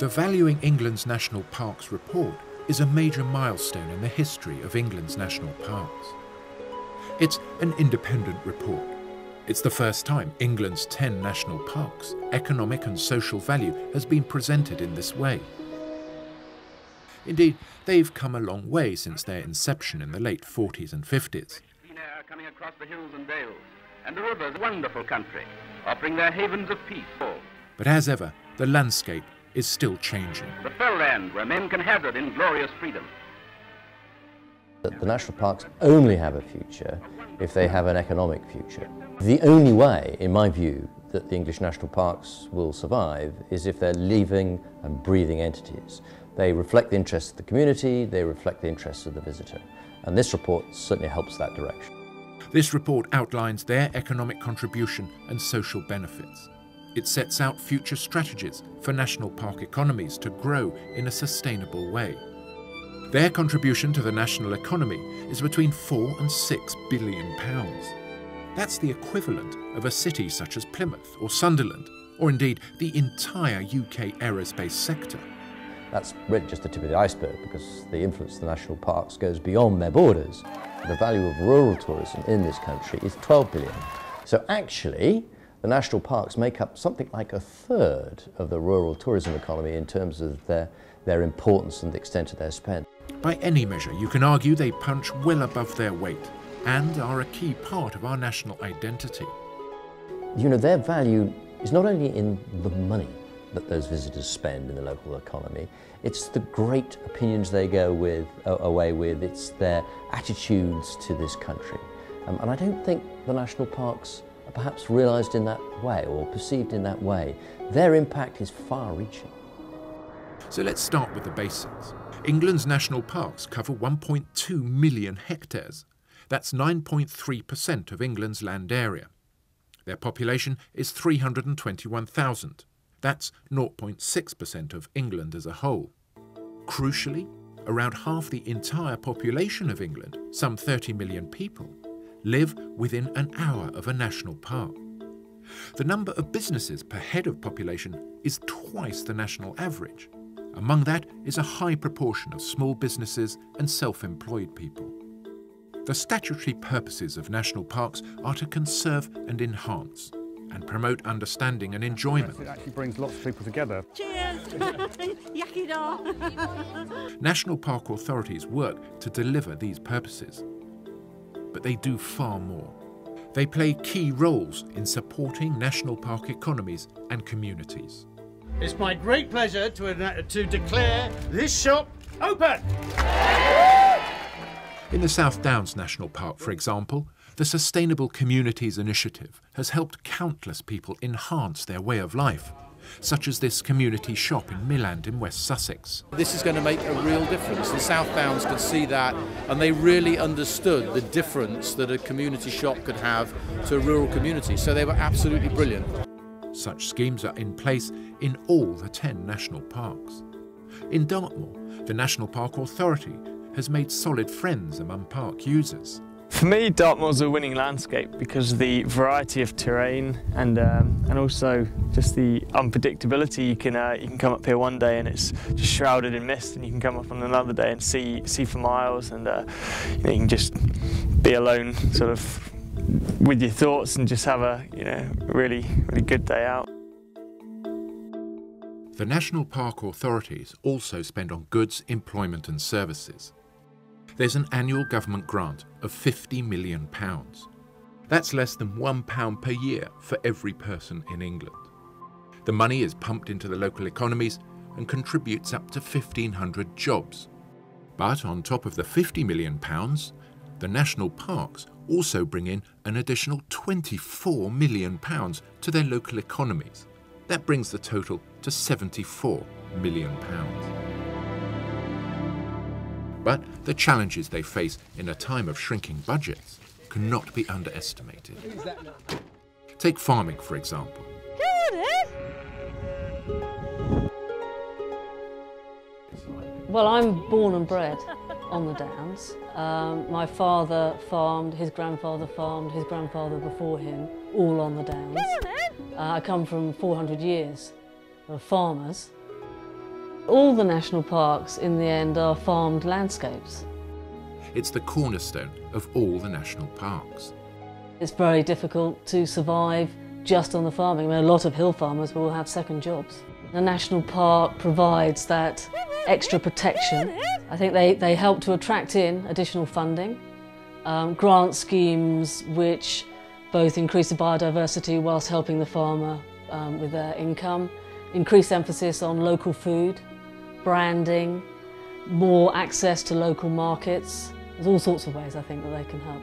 The Valuing England's National Parks report is a major milestone in the history of England's national parks. It's an independent report. It's the first time England's 10 national parks' economic and social value has been presented in this way. Indeed, they've come a long way since their inception in the late 40s and 50s. Clean air coming across the hills and dales, and the rivers, wonderful country, offering their havens of peace. But as ever, the landscape is still changing. The fell land where men can hazard in glorious freedom. The national parks only have a future if they have an economic future. The only way, in my view, that the English national parks will survive is if they're living and breathing entities. They reflect the interests of the community, they reflect the interests of the visitor. And this report certainly helps that direction. This report outlines their economic contribution and social benefits. It sets out future strategies for national park economies to grow in a sustainable way. Their contribution to the national economy is between 4 and 6 billion pounds. That's the equivalent of a city such as Plymouth or Sunderland, or indeed the entire UK aerospace sector. That's really just the tip of the iceberg, because the influence of the national parks goes beyond their borders. The value of rural tourism in this country is 12 billion. So actually, the national parks make up something like a third of the rural tourism economy in terms of their importance and the extent of their spend. By any measure, you can argue they punch well above their weight and are a key part of our national identity. You know, their value is not only in the money that those visitors spend in the local economy, it's the great opinions they go away with, it's their attitudes to this country. And I don't think the national parks are perhaps realised in that way or perceived in that way. Their impact is far-reaching. So let's start with the basics. England's national parks cover 1.2 million hectares. That's 9.3% of England's land area. Their population is 321,000. That's 0.6% of England as a whole. Crucially, around half the entire population of England, some 30 million people, live within an hour of a national park. The number of businesses per head of population is twice the national average. Among that is a high proportion of small businesses and self-employed people. The statutory purposes of national parks are to conserve and enhance and promote understanding and enjoyment. It actually brings lots of people together. Cheers! Yakida! National park authorities work to deliver these purposes. But they do far more. They play key roles in supporting national park economies and communities. It's my great pleasure to declare this shop open! In the South Downs National Park, for example, the Sustainable Communities Initiative has helped countless people enhance their way of life, such as this community shop in Milland in West Sussex. This is going to make a real difference. The South Downs could see that, and they really understood the difference that a community shop could have to a rural community, so they were absolutely brilliant. Such schemes are in place in all the 10 national parks. In Dartmoor, the National Park Authority has made solid friends among park users. For me, Dartmoor's a winning landscape because of the variety of terrain and also just the unpredictability. You can come up here one day and it's just shrouded in mist, and you can come up on another day and see for miles, and you can just be alone, sort of with your thoughts, and just have a really good day out. The National Park authorities also spend on goods, employment and services. There's an annual government grant of £50 million. That's less than £1 per year for every person in England. The money is pumped into the local economies and contributes up to 1,500 jobs. But on top of the £50 million, the national parks also bring in an additional £24 million to their local economies. That brings the total to £74 million. But the challenges they face in a time of shrinking budgets cannot be underestimated. Take farming, for example. Well, I'm born and bred on the Downs. My father farmed, his grandfather farmed, his grandfather before him, all on the Downs. I come from 400 years of farmers. All the national parks in the end are farmed landscapes. It's the cornerstone of all the national parks. It's very difficult to survive just on the farming. I mean, a lot of hill farmers will have second jobs. The national park provides that extra protection. I think they help to attract in additional funding, grant schemes which both increase the biodiversity whilst helping the farmer with their income, increased emphasis on local food, branding, more access to local markets. There's all sorts of ways I think that they can help.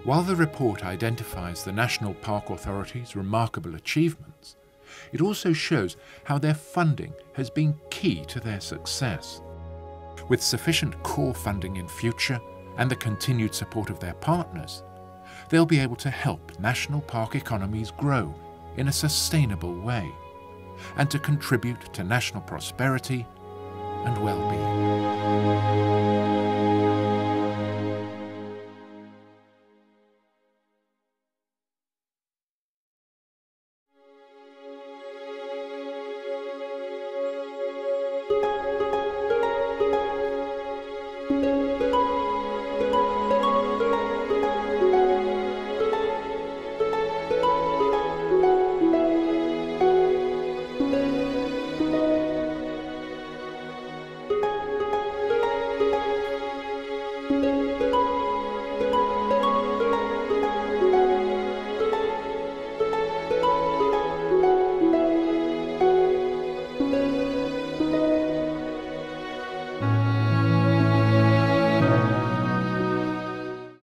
While the report identifies the National Park Authority's remarkable achievements, it also shows how their funding has been key to their success. With sufficient core funding in future and the continued support of their partners, they'll be able to help national park economies grow in a sustainable way and to contribute to national prosperity and well-being.